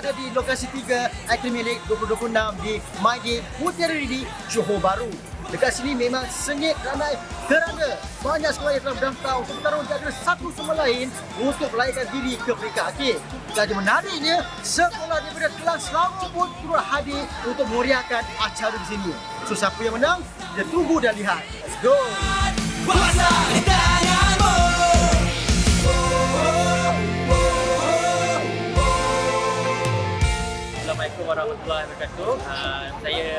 berada di lokasi 3 Academy League 2026 di MyDay Mutiara Ready, Johor Bahru. Dekat sini memang sengit ramai kerana banyak sekolah yang telah berdaftar untuk bertarung di antara satu sama lain untuk melayakkan diri ke peringkat akhir. Dan yang menariknya, sekolah daripada kelas Selangor pun turut hadir untuk memeriahkan acara di sini. So siapa yang menang, kita tunggu dan lihat. Let's go! Kuasa di tanganmu. Assalamualaikum warahmatullahi wabarakatuh. Saya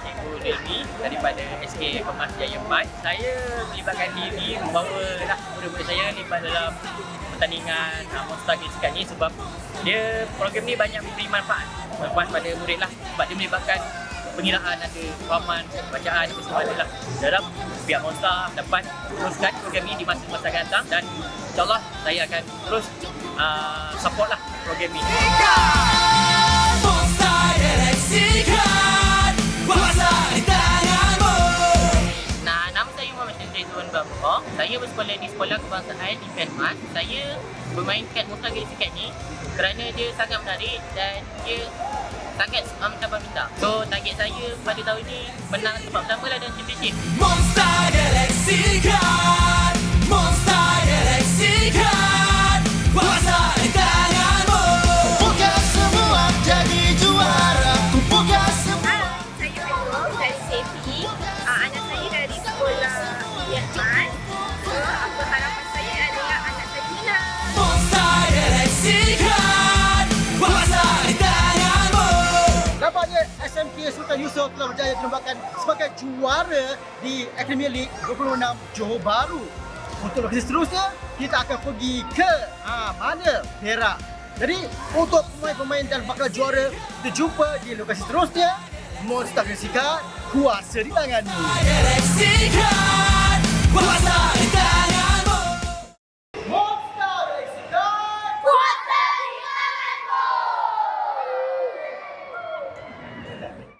Cikgu Delmi daripada SK Kemas Jaya 4. Saya melibatkan diri membawa murid-murid saya terlibat dalam pertandingan Monster Games ni sebab dia program ni banyak memberi manfaat pada murid lah, sebab dia melibatkan pengiraan, ada fahaman, bacaan apa semua adalah dalam pihak Monster dapat teruskan program ni di masa-masa akan datang, dan insyaAllah saya akan terus support lah program ni. Nama saya Muhammad Syazri Zuan Bambang. Saya bersekolah di Sekolah Kebangsaan di Penmat. Saya bermain kad Monster Games ni kerana dia sangat menarik dan dia sangat mencabar minda. So target saya pada tahun ni menang tempat pertama lah dalam championship. Monster Galaxy Card, Monster Galaxy Card, kuasa di tanganmu. Bukan semua jadi juara, bukan semua. Saya Pedro dari CP. Anak saya dari sekolah Vietman. So, harapan saya adalah anak saya menang. Monster Galaxy Card, kuasa di tanganmu. Nampaknya SMK Sultan Yusof telah berjaya dinobatkan sebagai juara di Academy League 2026 Johor Bahru. Untuk lokasi seterusnya, kita akan pergi ke mana? Perak. Jadi, untuk pemain-pemain dan bakal juara, kita jumpa di lokasi seterusnya. Monster Galaxy Card, kuasa di tanganmu. Galaxy Card, kuasa di tanganmu.